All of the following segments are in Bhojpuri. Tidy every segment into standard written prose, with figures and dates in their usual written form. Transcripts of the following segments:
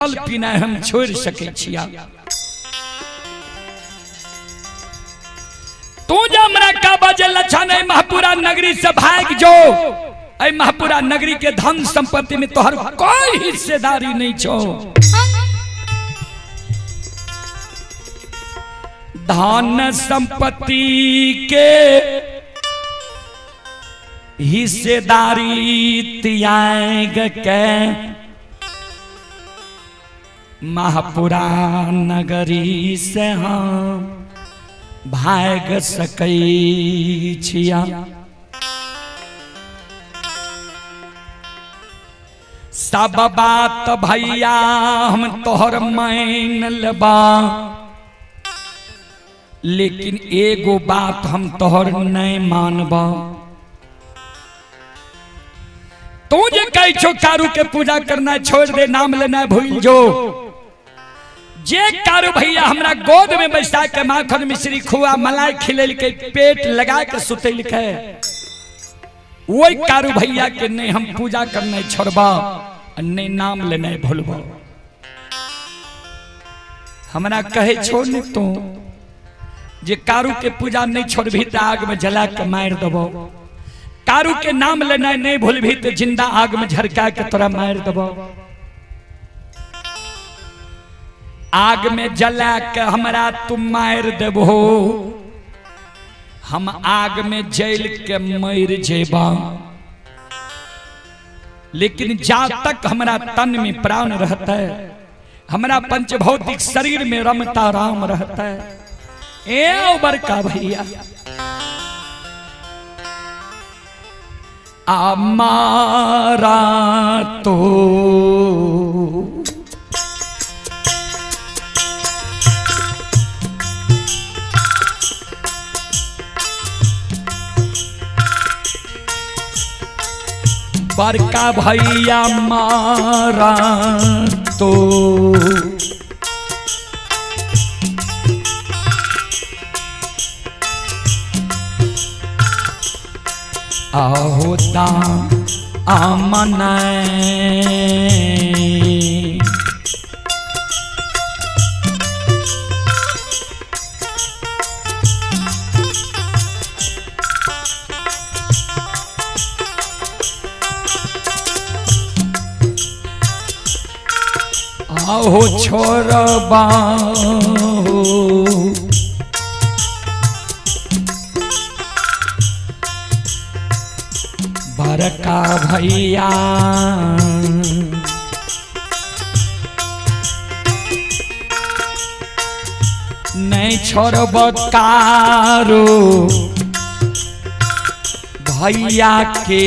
जल पीना हम छोड़ सके छिया। तू हमरा का बजल अच्छा नहीं महपुरा नगरी से भाग जो। ऐ महपुरा नगरी के धन संपत्ति में तोहर कोई हिस्सेदारी नहीं छो। धन संपत्ति के हिस्सेदारी त्याग के महपुरा नगरी से हम भाग सकै छिया। सब बात भैया हम तोहर मान लेबा, लेकिन एगो बात हम तोहर नहीं मानबा। तू जे कह छो कारू के पूजा करना छोड़ दे, नाम लेना भूल जो। जे कारू भैया हमरा गोद में बैठा के माखन मिश्री खुआ मलाई खिलेल के पेट लगा के सुतल के, वही कारू भैया के नहीं हम पूजा करना छोड़बा, नहीं नाम लेना भूलबा। हमरा कहे छोड़ नहीं तो जे कारू के पूजा नहीं छोड़बी तो आग में जला के मार देबो। कारू के नाम लेना नहीं भूलबी तो जिंदा आग में झरका के तोरा मार देबो। आग में जला के हमरा तुम मार देबो, हम आग में जल के मर जेबा। लेकिन जा तक हमरा तन में प्राण रहता है, हमरा पंचभौतिक शरीर में रमता राम रहता है। ए बड़का भैया हमारा तो बड़का भैया मारा तो होता आमन हो छोड़बा बड़का भैया नहीं छोड़ब कारो भैया के।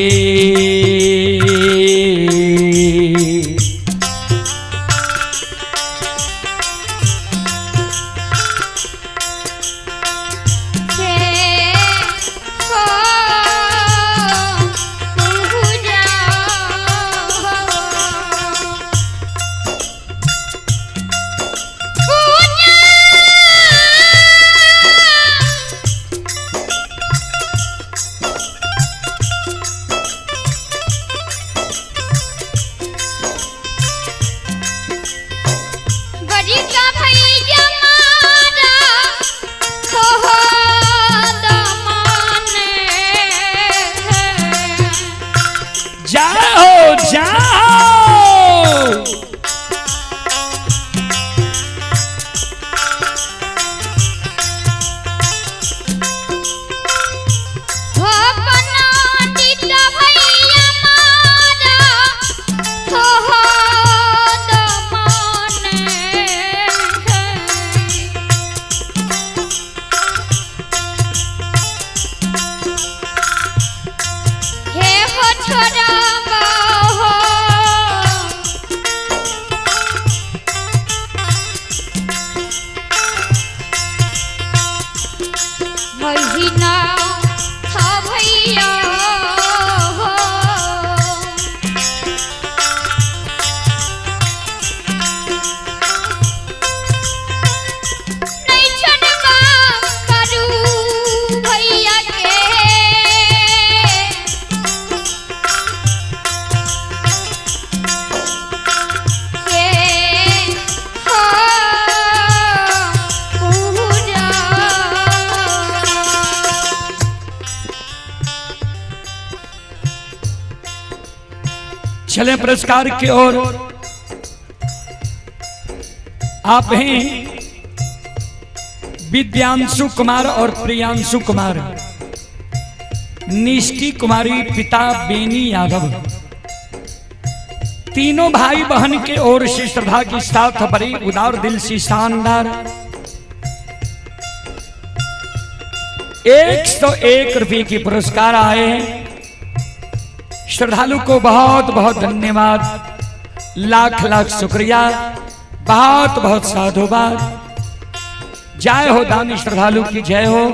चले पुरस्कार की ओर। आप हैं विद्यांशु कुमार और प्रियांशु कुमार, निष्ठी कुमारी, पिता बेनी यादव। तीनों भाई बहन के ओर से श्रद्धा के साथ बड़ी उदार दिल से शानदार 101 रुपये की पुरस्कार आए हैं। श्रद्धालु को बहुत बहुत धन्यवाद, लाख लाख शुक्रिया, बहुत बहुत साधुवाद। जय हो दानी श्रद्धालु की जय हो,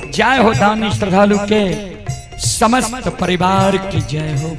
जय हो दानी श्रद्धालु के समस्त परिवार की जय हो।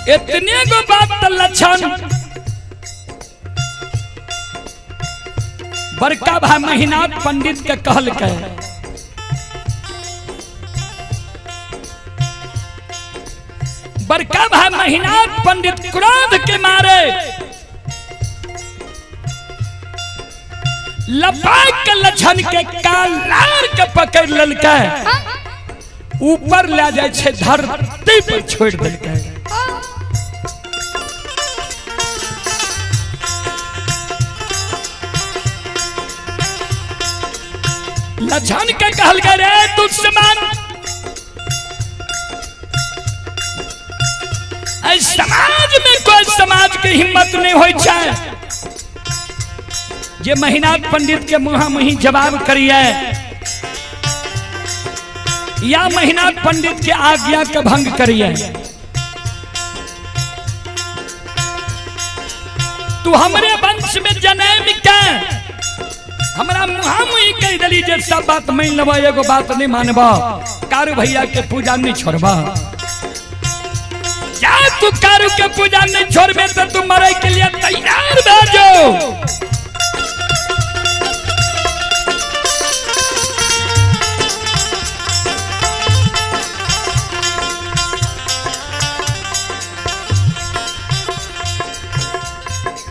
इतने को बात लक्षण बड़का भाई महीनाथ पंडित के कहल के बड़का भाई महीनाथ पंडित क्रोध के मारे लपाक के लक्षण के कालार के पकड़ ललके ऊपर ले जाए छे, धरती पर छोड़ देलके। लक्षण के कहल गए रे दुश्मन, समाज में कोई समाज की हिम्मत नहीं हो जाए जे महीनाथ पंडित के मुहा मुही जवाब करिए या महीनाथ पंडित के आज्ञा का भंग करिए। तू हमरे वंश में जन्म के हमरा मुहामुही कह दली जे सब बात मान लेबा, एगो बात नहीं मानबा, कारू भैया के पूजा नहीं छोड़बा। जा तू कारू के पूजा नहीं छोड़बे तो तू मरे के लिए तैयार रह जाओ।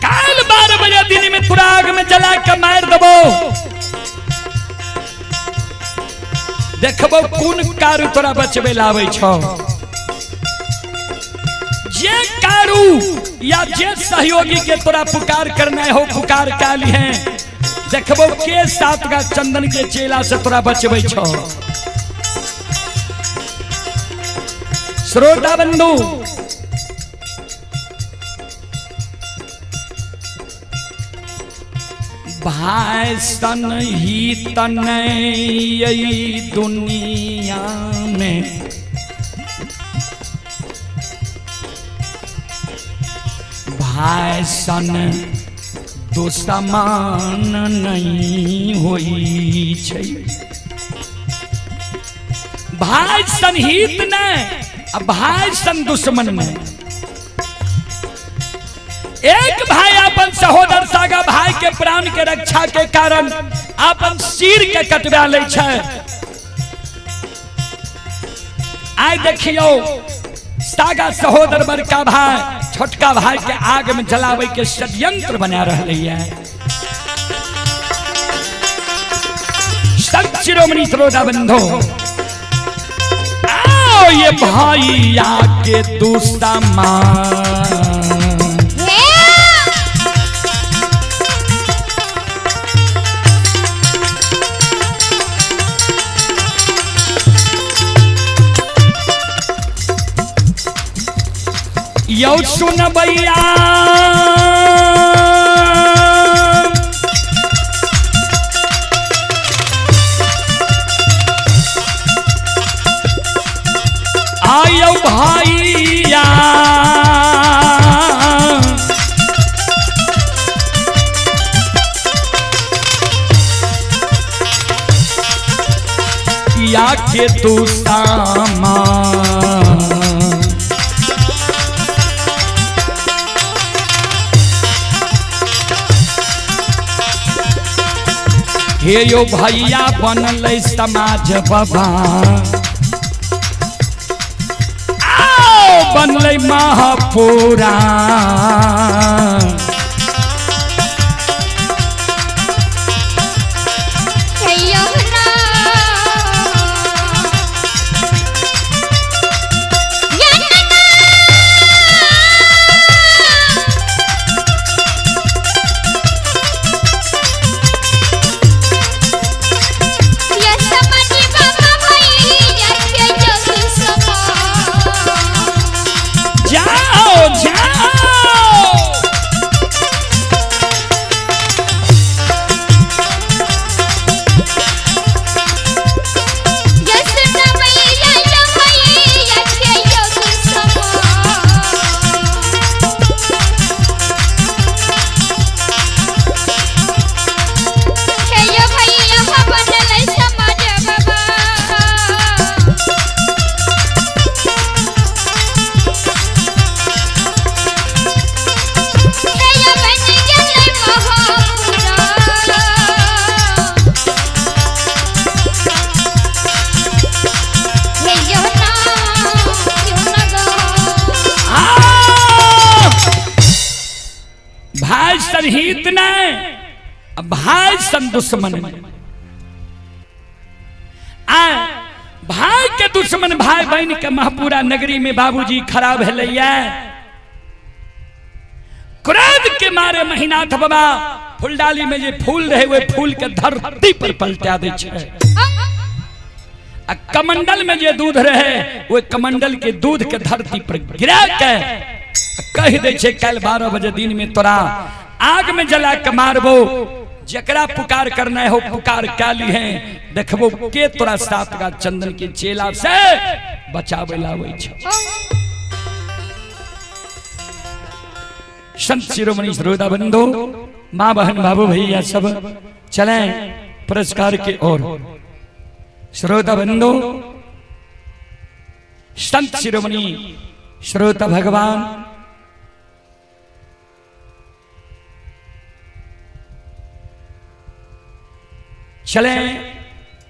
काल 12 बजे दिन में पूरा आग में जला के मार देबो। देखबो कौन कारू तोरा बचबे लावे छो। जे कारू या जे सहयोगी के तोरा पुकार करना हो पुकार काली है, देखबो के साथ का चंदन के चेला से तोरा बचबे छो। श्रोता बंधु, भाई सन ही तन यही दुनिया में, भाई सन दुश्मन नहीं होई छै। भाई सन हित ने भाई सन दुश्मन में। एक भाई अपन सहोदर सागा भाई के प्राण के रक्षा के कारण अपन सिर के कटवा ले छै। आइ देखियो सागा सहोदर बड़का भाई छोटका भाई के आग में जलावे के षड्यंत्र बना रहे है। शिरोमणि श्रोता बंधो, आओ ये भैया के दुश्मन यो सुन भैया आयो भैया या के तू सामा हे यो भैया बनल समाज बाबा बनल महापुरा हित ने भाई सन दुश्मन भाई के दुश्मन भाई बहन के महापुरा नगरी में बाबूजी खराब है क्रोध के मारे महीनाथ बाबा फूलडाली में जे फूल रहे हुए फूल के धरती पर पलटा दे कमंडल में जे दूध रहे वो कमंडल के दूध के धरती पर गिरा के कह दे कल 12 बजे दिन में तोरा आग में जला के मारबो जकरा पुकार करना है हो पुकार काली है देखबो के तोरा सात का चंदन के चेला से बचावे लावे छ। संत शिरोमणि श्रोता बंधु माँ बहन बाबू भैया सब चले पुरस्कार की ओर। श्रोता बंधु संत शिरोमणि श्रोता भगवान चले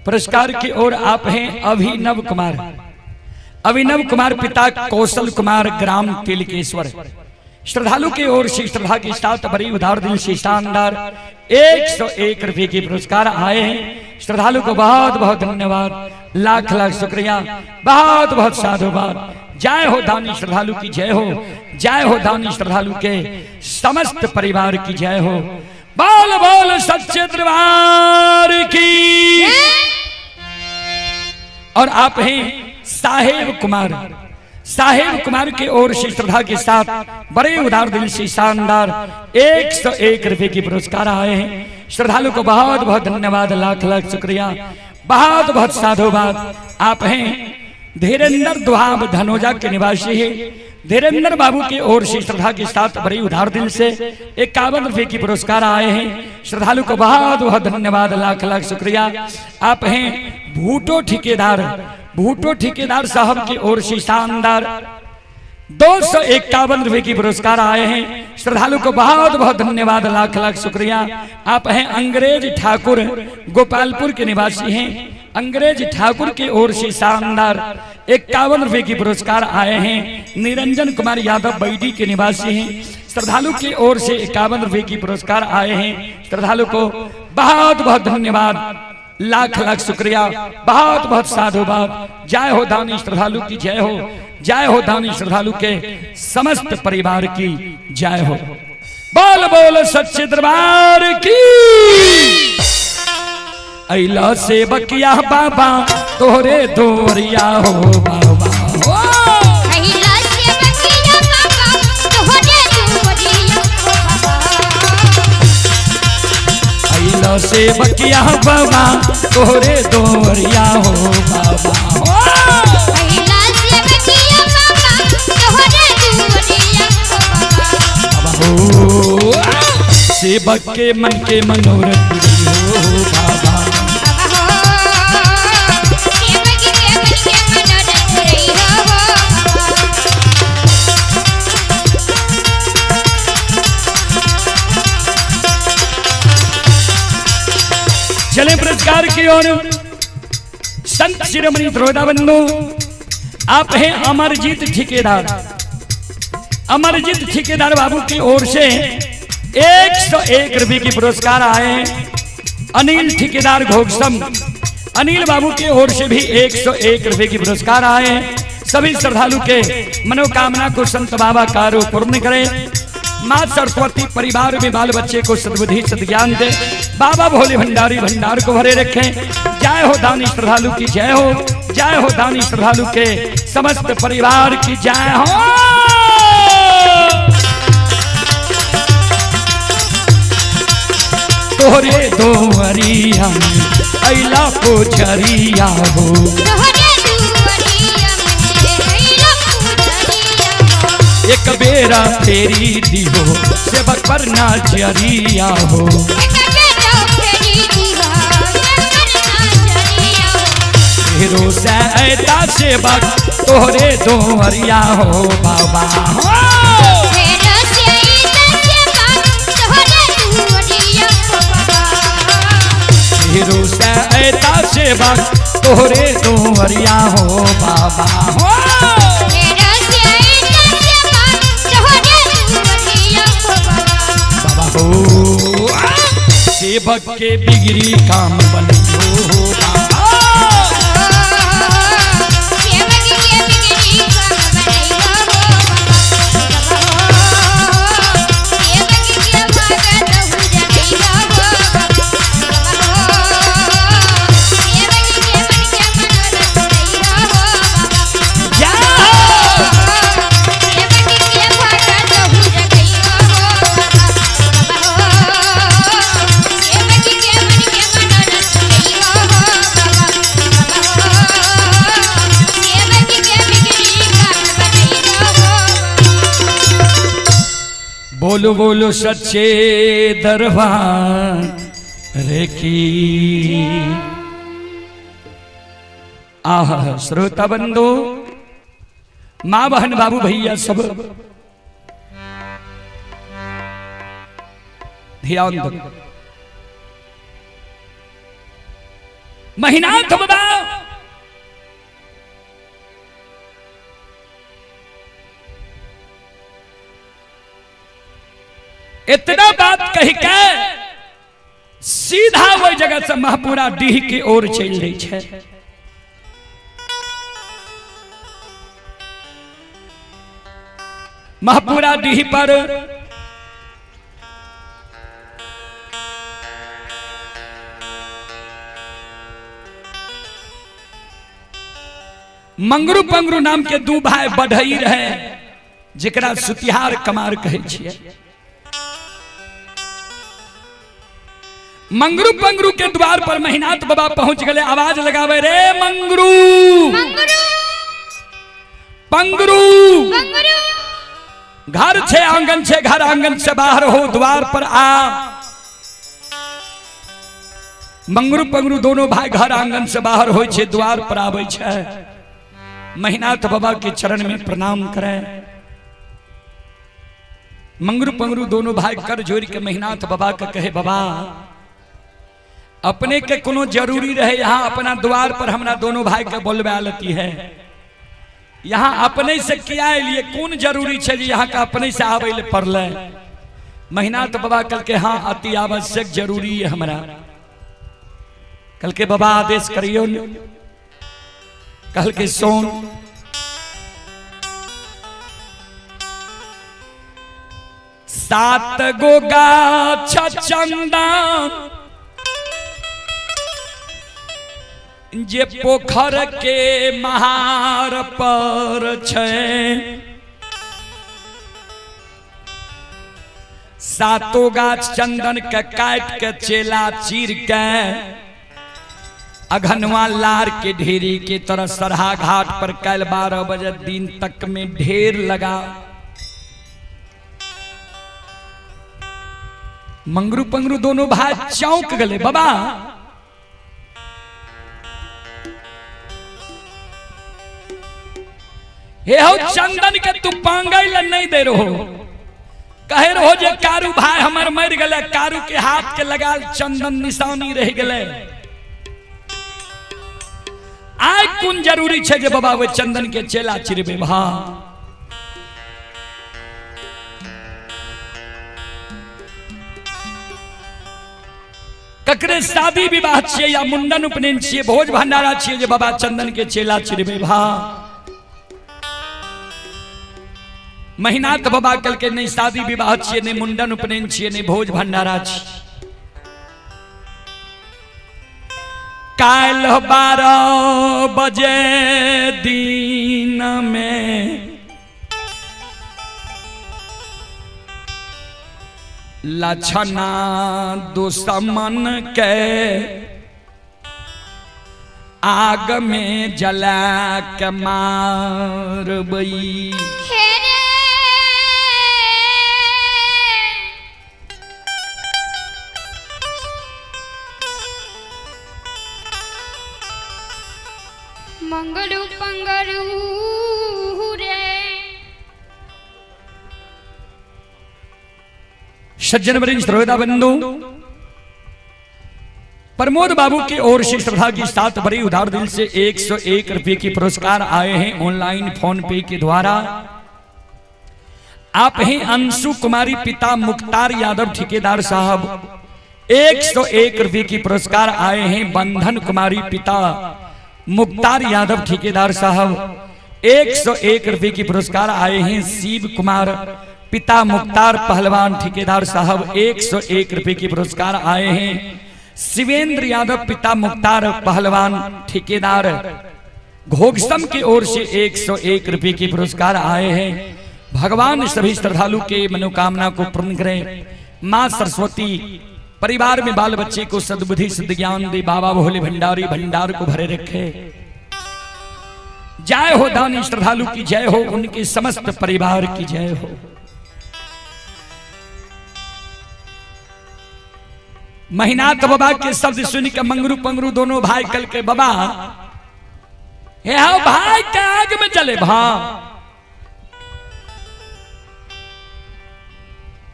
पुरस्कार की ओर। आप हैं अभिनव कुमार। अभिनव कुमार पिता कौशल कुमार ग्राम तिलकेश्वर। श्रद्धालु की ओर से श्रद्धा के साथ बड़ी उदार दिल से शानदार 101 रुपए के पुरस्कार आए हैं। श्रद्धालु को बहुत बहुत धन्यवाद, लाख लाख शुक्रिया, बहुत बहुत साधुवाद। जय हो दानी श्रद्धालु की जय हो, जय हो दानी श्रद्धालु के समस्त परिवार की जय हो। बोल बोल सच्चे दरबार की। और आप हैं साहेब कुमार। साहेब कुमार की ओर से श्रद्धा के साथ बड़े उदार दिल से शानदार 101 रुपए की पुरस्कार आए हैं। श्रद्धालु को बहुत बहुत धन्यवाद, लाख लाख शुक्रिया, बहुत बहुत साधुवाद। आप हैं धीरेन्द्र दुहाब धनोजा के निवासी है। धीरेन्द्र बाबू की ओर से श्रद्धा के साथ बड़ी उदार दिल से 51 रुपए की पुरस्कार आए हैं। श्रद्धालु को बहुत बहुत धन्यवाद, लाख लाख शुक्रिया। आप हैं भूटो ठेकेदार। भूटो ठेकेदार साहब की ओर से शानदार 251 रुपए की पुरस्कार आए हैं। श्रद्धालु को बहुत बहुत धन्यवाद, लाख लाख शुक्रिया। आप हैं अंग्रेज ठाकुर, गोपालपुर के निवासी हैं। अंग्रेज ठाकुर की ओर से शानदार 51 रुपए की पुरस्कार आए हैं। निरंजन कुमार यादव बैडी के निवासी हैं। श्रद्धालु की ओर से 51 रुपए की पुरस्कार आए हैं। श्रद्धालु को बहुत बहुत धन्यवाद, लाख लाख शुक्रिया, बहुत बहुत साधुवाद। जय हो दानी श्रद्धालु की जय हो, जय हो दानी श्रद्धालु के समस्त परिवार की जय हो। बोल बोल सच्चे दरबार की। अइला सेवकिया बाबा तोहरे दोरिया हो बाबा हो। अइला सेवकिया बाबा तोहरे दोरिया हो बाबा। अइला सेवकिया बाबा तोहरे दोरिया हो बाबा हो। अइला सेवकिया बाबा तोहरे दोरिया हो बाबा हो। सेवक के मन के मनोरथ पूरी हो बाबा। चले पुरस्कार की ओर। संत शिरोमणि द्रोदाबंधु आप हैं अमरजीत ठेकेदार। अमरजीत ठेकेदार बाबू की ओर से 101 रुपये की पुरस्कार आए। अनिल ठेकेदार घोषम, अनिल बाबू की ओर से भी 101 रुपये की पुरस्कार आए। सभी श्रद्धालु के मनोकामना को संत बाबा कारो पूर्ण करें। माँ सरस्वती परिवार में बाल बच्चे को सद्बुद्धि सद्ज्ञान दे। बाबा भोले भंडारी भंडार को भरे रखें। जय हो दानी श्रद्धालु की जय हो, जय हो दानी श्रद्धालु के समस्त परिवार की जय हो। तोहरे दोरिया में अइला पुजरिया हो। एक बेरा फेरी दिहो सेवक पर नजरिया हो। फेरो से ऐता सेवक तोहरे दोरिया हो बाबा हो। फेरो से ऐता सेवक तोहरे दोरिया हो बाबा हो। सेवक के बिगड़ी काम बनियो बाबा। बोलो बोलो सच्चे दरबार की। आह श्रोता बंधु, माँ बहन बाबू भैया सब ध्यान दो। महीनाथ बाबा इतना बात कह के सीधा वही जगह से महपुरा डीह की ओर चल रही है। महपुरा डीह पर मंगरू पंगरू नाम के दू भाई बढ़ई रहे, जेकरा सुतिहार कमार कहे छिए। मंगरू पंगरू के द्वार पर महीनाथ बाबा पहुंच गए। आवाज लगावे रे मंगरू पंगरू। घर छे आंगन छे, घर आंगन से बाहर हो, द्वार पर आ। मंगरू पंगरू दोनों भाई घर आंगन से बाहर हो छे, द्वार पर आवे छे। महीनाथ बाबा के चरण में प्रणाम करे। मंगरू पंगरू दोनों भाई कर जोड़ के महीनाथ बाबा का कहे, बाबा अपने के कोनो जरूरी रहे यहाँ अपना द्वार पर हमरा दोनों भाई के बोलवा लेती है। यहाँ अपने से किया लिए कौन जरूरी है जी यहाँ का अपने से आवे ले पड़ल। महीनाथ बाबा कल के हाँ अति आवश्यक जरूरी है हमरा। कल के बाबा आदेश करियो न। कल के सोन 7 गो गाछ चंदन जे पोखर के महार पर छै, 7 गाछ चंदन के काट के चेला चीर के अघनवा लार के ढेरी के तरह सरहा घाट पर कल 12 बजे दिन तक में ढेर लगा। मंगरू पंगरू दोनों भाई चौंक गए। बाबा हे हो चंदन के तू पांगल नहीं दे रहो, कहे रहो जे कारू भाई हमार मर गए, कारू के हाथ के लगा चंदन निशानी रह गए। आय कौन जरूरी छे जे बाबा वे चंदन के चेला चिरबे भा। ककरे शादी विवाह छे या मुंडन उपनयन छे, भोज भंडारा छे जे बाबा चंदन के चेला चिरबे भा। महीनात बाबा कल के नहीं शादी विवाह छे, नहीं मुंडन उपनयन छे, नहीं भोज भंडारा छे। काल 12 बजे दिन में लछना दुश्मन के आग में जला के मारबई। मंगरू पंगरू रे सज्जन वरिष्ठ श्रोता बंधु, प्रमोद बाबू की ओर से श्रद्धा की साथ बड़ी उधार दिल से 101 रुपए की पुरस्कार आए हैं ऑनलाइन फोन पे के द्वारा। आप हैं अंशु कुमारी, पिता मुख्तार यादव ठेकेदार साहब, 101 रुपए की पुरस्कार आए हैं। बंधन कुमारी, पिता मुख्तार यादव ठेकेदार साहब, 101 रुपए की पुरस्कार आए हैं। शिव कुमार, पिता मुख्तार पहलवान ठेकेदार साहब, 101 रुपए की पुरस्कार आए हैं। शिवेंद्र यादव, पिता मुख्तार पहलवान ठेकेदार घोघसम की ओर से 101 रुपए की पुरस्कार आए हैं। भगवान सभी श्रद्धालु के मनोकामना को पूर्ण करें। मां सरस्वती परिवार में बाल बच्चे को सद्बुद्धि सद्ज्ञान दे। बाबा भोले भंडारी भंडार को भरे रखे। जय हो दानी श्रद्धालु की जय हो, उनके समस्त परिवार की जय हो। महीनाथ बाबा के शब्द सुन के मंगरू पंगरू दोनों भाई कल के बाबा हे हाँ भाई के आग में चले भा।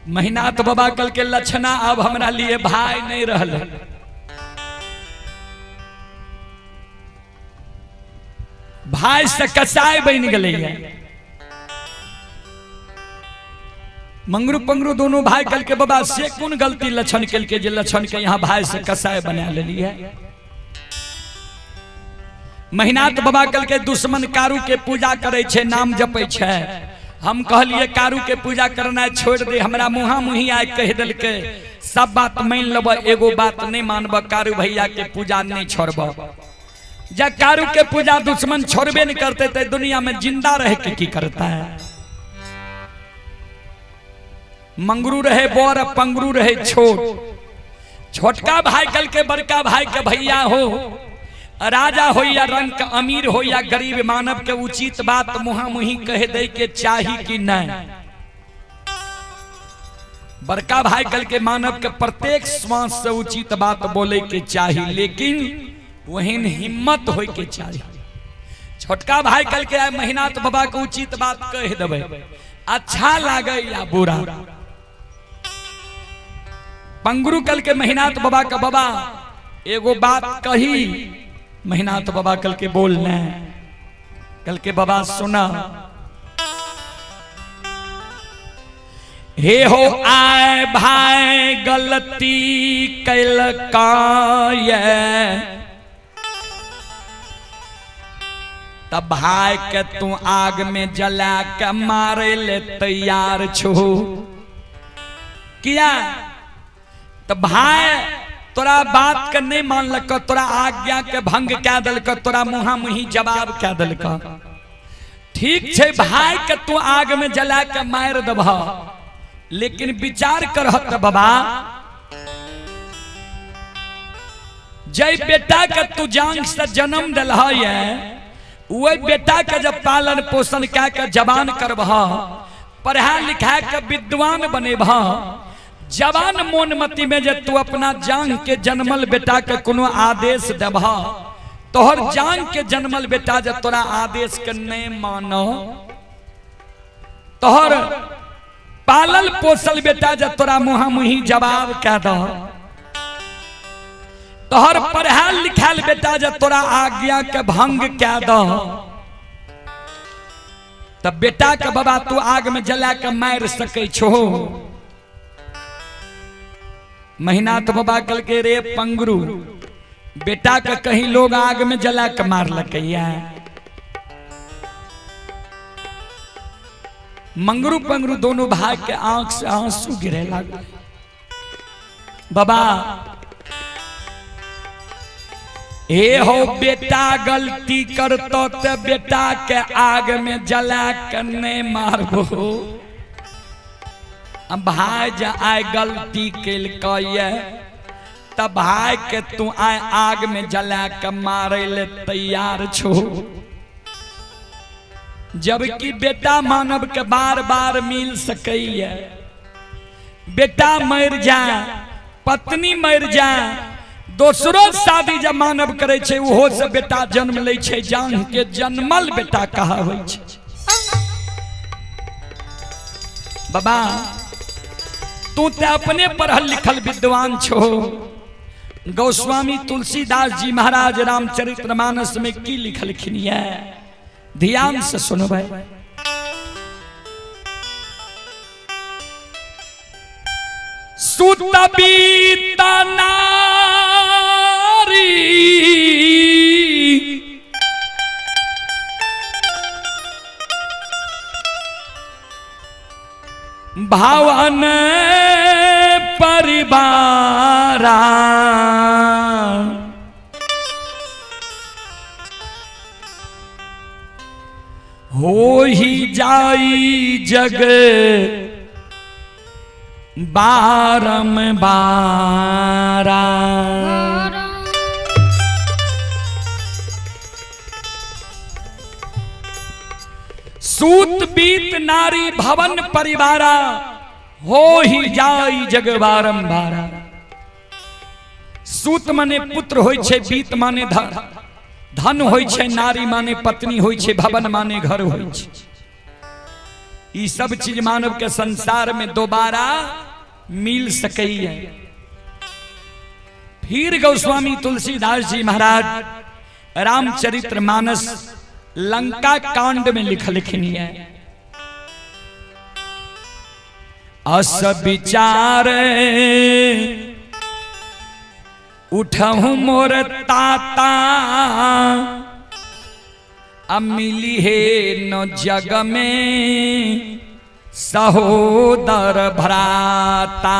महीनाथ बाबा कल के लक्षणा अब हमरा लिए भाई नहीं रहल। भाई से कसाय बन गए। मंगरू पंगरू दोनों भाई कल के बाबा से कौन गलती लक्षण कल के जे लक्षण के यहाँ भाई से कसाय बना लेली है। महीनाथ बाबा कल के दुश्मन कारू के पूजा करे छे, नाम जपे छे। हम कहलिए कारू के पूजा करना छोड़ दे, हमरा मुहा मुही आए कह दिल के सब बात मान लब, एगो बात नहीं मानब, कारू भैया के पूजा नहीं छोड़ब। जब कारू के पूजा दुश्मन छोड़बे नहीं करते तो दुनिया में जिंदा रह के की करता है। मंगरू रहे बोर, पंगरू रहे छोट। छोटका भाई कल के बड़का भाई के भैया हो, राजा हो या रंग का अमीर हो या गरीब, मानव के उचित बात मुहा मुही कह दे के चाही कि नहीं। बड़का भाई कल के मानव के प्रत्येक श्वास से उचित बात बोले के चाही, लेकिन वही हिम्मत हो के चाही। छोटका भाई कल के महीनाथ बाबा के उचित बात कह देवे, अच्छा लागे या बुरा। पंगरू कल के महीनाथ बाबा का बाबा एगो बात कही, महीनाथ बाबा कल के बोलने, कल के बाबा सुना। हे हो आए भाई गलती कैल का ये तब भाई के तू आग में जला के मारे ले तैयार छो किया। तो भाई तोरा बात के नहीं मानलक, तोरा आज्ञा के भंग क्या दलक, तोरा मुहा मुही जवाब क्या दलक। ठीक छे भाई के तू आग में जला के मार दबह, लेकिन विचार करहत बाबा जय बेटा के तू जान से जन्म दिलह है, वही बेटा के जब पालन पोषण क्या के जवान करबह, पढ़ा लिखा के विद्वान बनेबह, जवान मोनमती में जे तू अपना जान के जन्मल बेटा के कोनो आदेश देबह, तोहर जान के जन्मल बेटा जे तोरा आदेश के नहीं मानो, तोहर पालल पोसल बेटा जे तोरा मुहा मुही जवाब कह दो, तोहर पढ़ाल लिखाल बेटा जे तोरा आज्ञा के भंग क्या दो, तब बेटा के बाबा तू आग में जला के मार सके छो। महीनाथ बाबा कल के रे पंगरू बेटा के कहीं लोग आग में जला के मार लकैया। मंगरू पंगरू दोनों भाई के आंख से आंसू गिरे लगे। बाबा हे हो बेटा गलती करतो तो बेटा के आग में जला के नहीं मारबो, भाई जा आय गलती कैल तब भाई के तू आय आग में जला के मारे ले तैयार छो। जबकि बेटा मानव के बार बार मिल सकैया, बेटा मर जाए, पत्नी मर जाए, दोसरो शादी जब मानव करे छे उहो से बेटा जन्म ले छे, जान के जन्मल बेटा कहा होय छे। बाबा तू ते अपने पढ़ल लिखल विद्वान छो। गोस्वामी तुलसीदास जी महाराज रामचरितमानस में की लिखलखिन है, ध्यान से सुनो भाई। सुतबीता नारी भावन परिवारा, हो ही जाई जग बारंबारा। सूत बीत नारी भवन परिवारा, हो ही जाई जग बारंबारा। सूत माने पुत्र होय छे, बीत माने धन, धन होय छे, नारी माने पत्नी होय छे, भवन माने घर होय छे। ई सब चीज मानव के संसार में दोबारा मिल सकई है। फिर गोस्वामी तुलसीदास जी महाराज रामचरितमानस लंका कांड में लिखलखिन है, अस विचार उठहु मोर ताता, अब मिली है न जग में सहोदर भ्राता।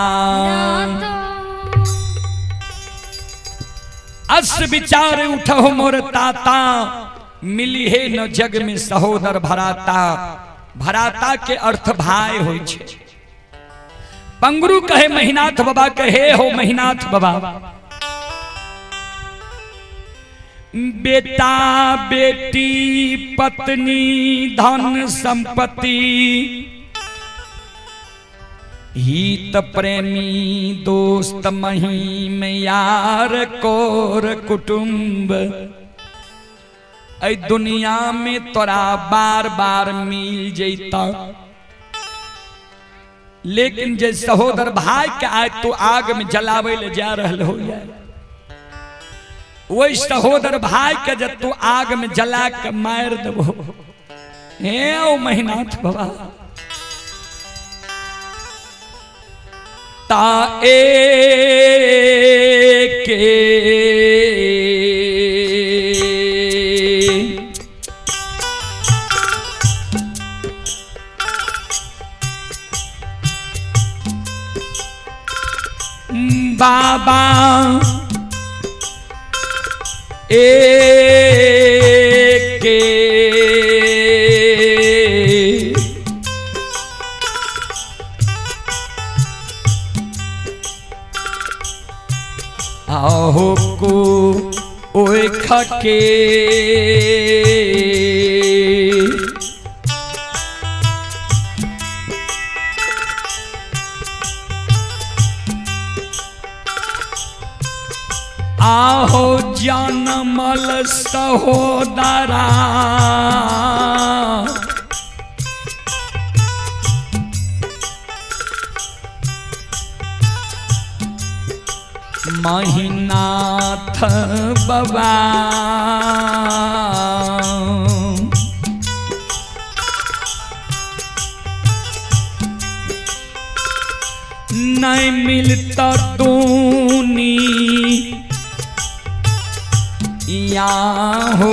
अस विचार उठहु मोर ताता, मिली है न जग में सहोदर भ्राता। भ्राता के अर्थ भाई होय छे। पंगरू कहे महीनाथ बाबा कहे हो महीनाथ बाबा, बेटा बेटी पत्नी धन संपत्ति, हित प्रेमी दोस्त महीम यार कोर कुटुंब, ऐ दुनिया में तोरा बार बार मिल जैता, लेकिन जे सहोदर भाई के आज तू आग में जलावे ले जा रहल हो जाए, वही सहोदर भाई के जब तू आग में जला के मार देबो। हे ओ महीनाथ बाबा ता के बाबा एक आहो को ओए खके आहो जनमल सहोदरा महिनाथ बाबा नहीं मिलता दूनी या हो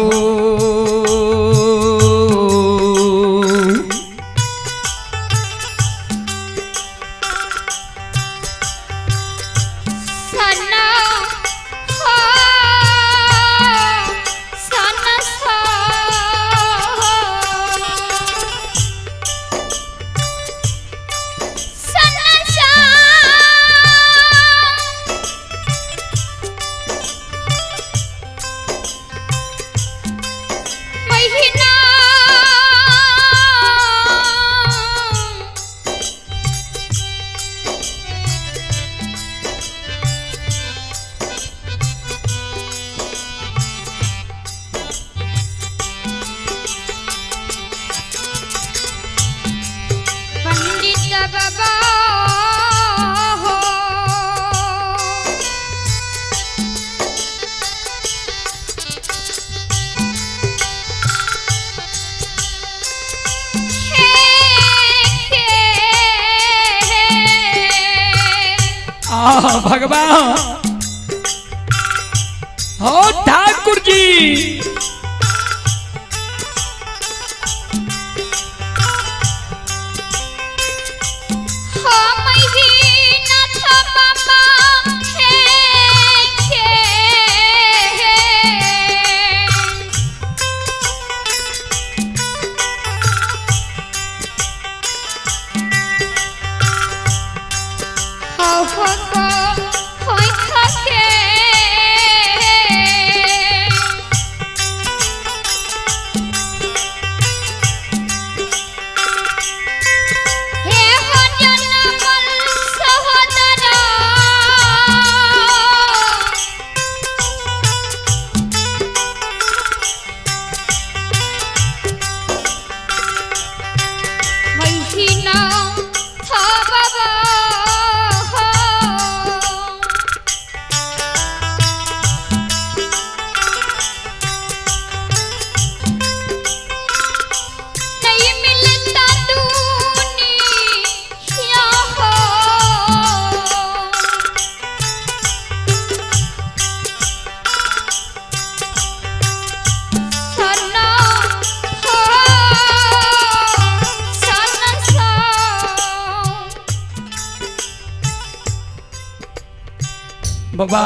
भगवान हो ठाकुर जी बाबा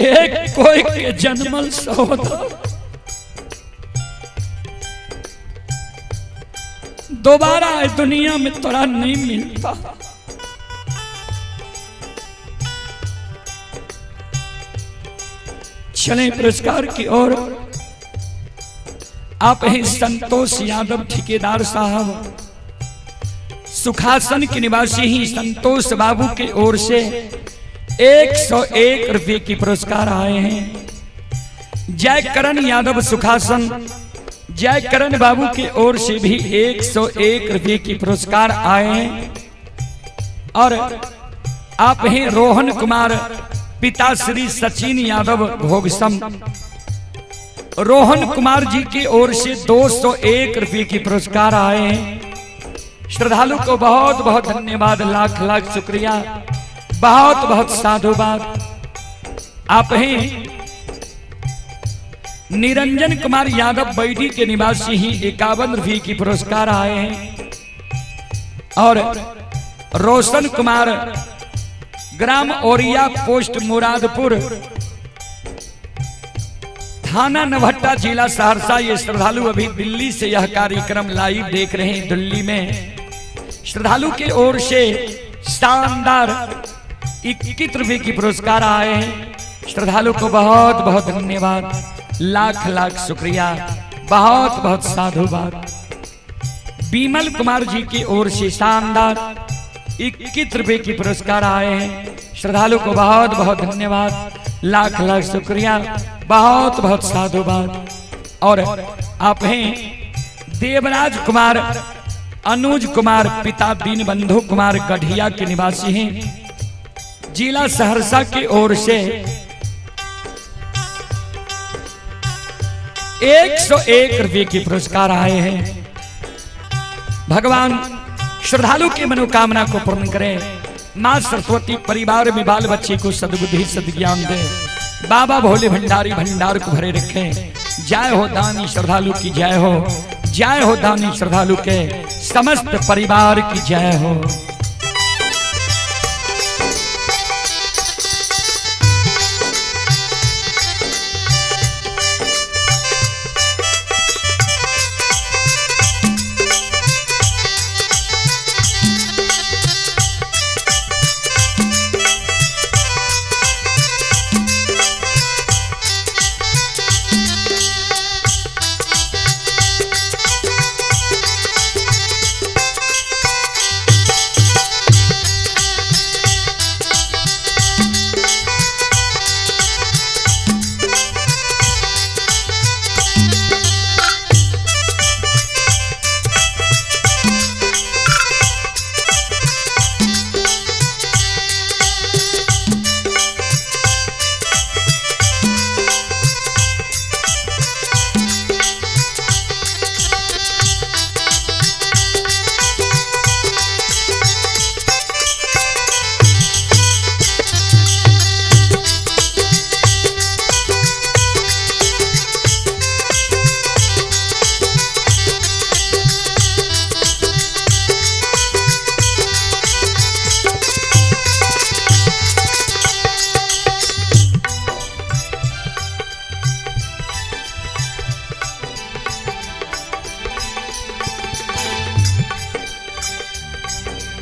एक कोई के जन्मल सहोदर दोबारा इस दुनिया में तोरा नहीं मिलता। चलें पुरस्कार की ओर। आप हैं संतोष यादव ठेकेदार साहब, सुखासन के निवासी ही संतोष बाबू की ओर से 101 रुपए की पुरस्कार आए हैं। जय करण यादव सुखासन, जय करण बाबू की ओर से भी 101 रुपए की पुरस्कार आए हैं। और आप हैं रोहन कुमार, पिता श्री सचिन यादव भोगसम, रोहन कुमार जी की ओर से 201 रुपए की पुरस्कार आए हैं। श्रद्धालु को बहुत बहुत धन्यवाद, लाख लाख शुक्रिया, बहुत बहुत साधुवाद। आप हैं निरंजन कुमार यादव बैठी के निवासी ही 51 रुपए की पुरस्कार आए हैं। और रोशन कुमार ग्राम ओरिया पोस्ट मुरादपुर थाना नवहट्टा जिला सहरसा। ये श्रद्धालु अभी दिल्ली से यह कार्यक्रम लाइव देख रहे हैं। दिल्ली में श्रद्धालु की ओर से शानदार 21 रुपए की पुरस्कार आए हैं। श्रद्धालु को बहुत बहुत धन्यवाद, लाख लाख शुक्रिया, बहुत बहुत साधुवाद। बीमल कुमार जी की ओर से शानदार 21 रुपए की पुरस्कार आए हैं। श्रद्धालु को बहुत बहुत धन्यवाद, लाख लाख शुक्रिया, बहुत बहुत साधुवाद। और आप हैं देवराज कुमार अनुज कुमार, पिता दीनबंधु कुमार गढ़िया के निवासी हैं। जिला सहरसा की ओर से 101 रुपए की पुरस्कार आए हैं। भगवान श्रद्धालु की मनोकामना को पूर्ण करें। मां सरस्वती परिवार में बाल बच्चे को सद्बुद्धि सद्ज्ञान दे। बाबा भोले भंडारी भंडार को भरे रखें। जय हो दानी श्रद्धालु की जय हो, जय हो दानी श्रद्धालु के समस्त परिवार की जय हो।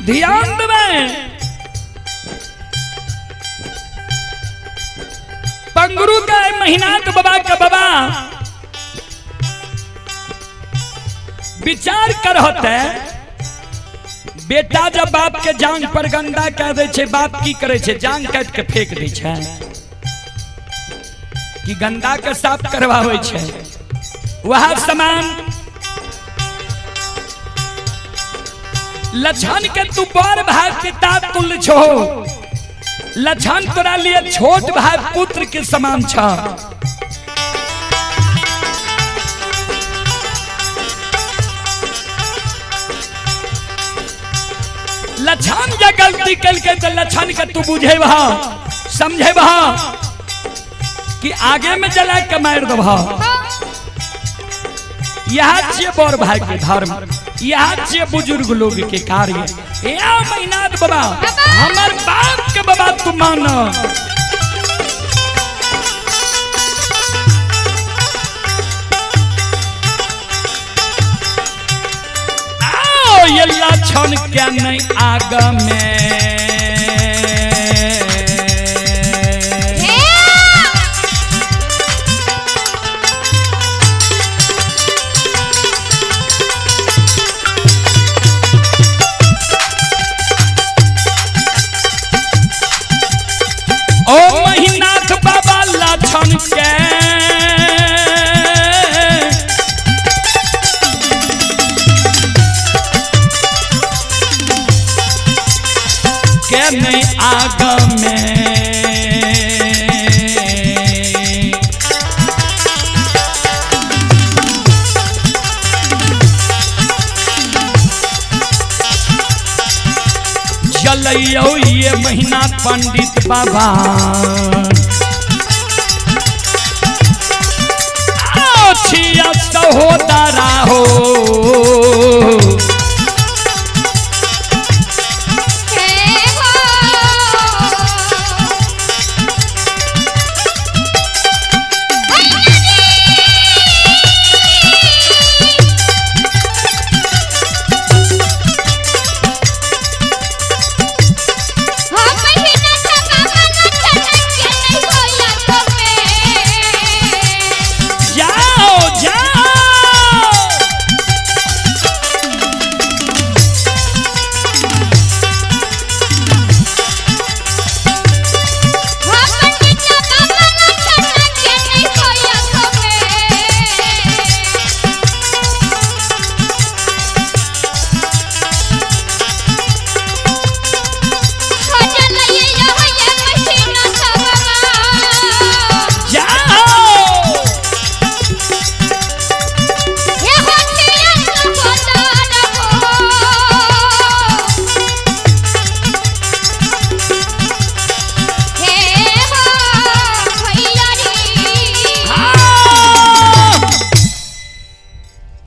ध्यान दें, पंगरू का महीना तो बाबा का बाबा विचार कर होते। बेटा जब बाप के जांग पर गंदा कह दे छे, बाप की करे छे? जांग काट के फेंक दे छे कि गंदा के साफ करवावे छे। वह समान लछन के तू बड़ भाई पिता तुल्य छो। लछन तोरा लिए छोट भाई पुत्र के समान छ। लछन जे गलती कल के तो लछन के तू बुझे वहा समझे वहा कि आगे में जला के मार दो। यह छे बड़ भाई के धर्म, यह छे बुजुर्ग लोग के कार्य। या महीनाथ बाबा हमार बाप के बाबा तू मान। आओ ये लछन क्या नहीं आगा में। ओ महीनाथ बाबा लछन के नहीं आगा में। चलियो ये महीना पंडित बाबा छिया सहोदरा हो।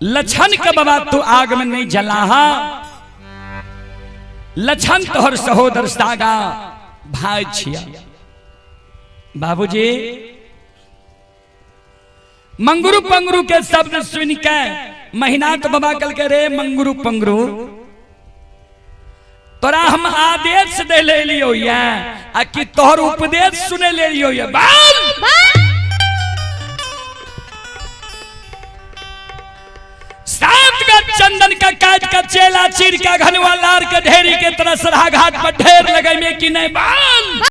लछन के बाबा तू आग में नहीं जला, लछन तोहर सहोदर सागा भाई छिया। बाबूजी मंगरू पंगरू के शब्द सुन के महीना तो बाबा कल के रे मंगरू पंगरू तोरा हम आदेश दे ले लियो या आ कि तोहर उपदेश सुने ले लियो या। बाल सात का चंदन का काट का चेला चीर का घनवा लार के ढेरी के तरह सरहा घाट पर ढेर लगे में कि नहीं। बाल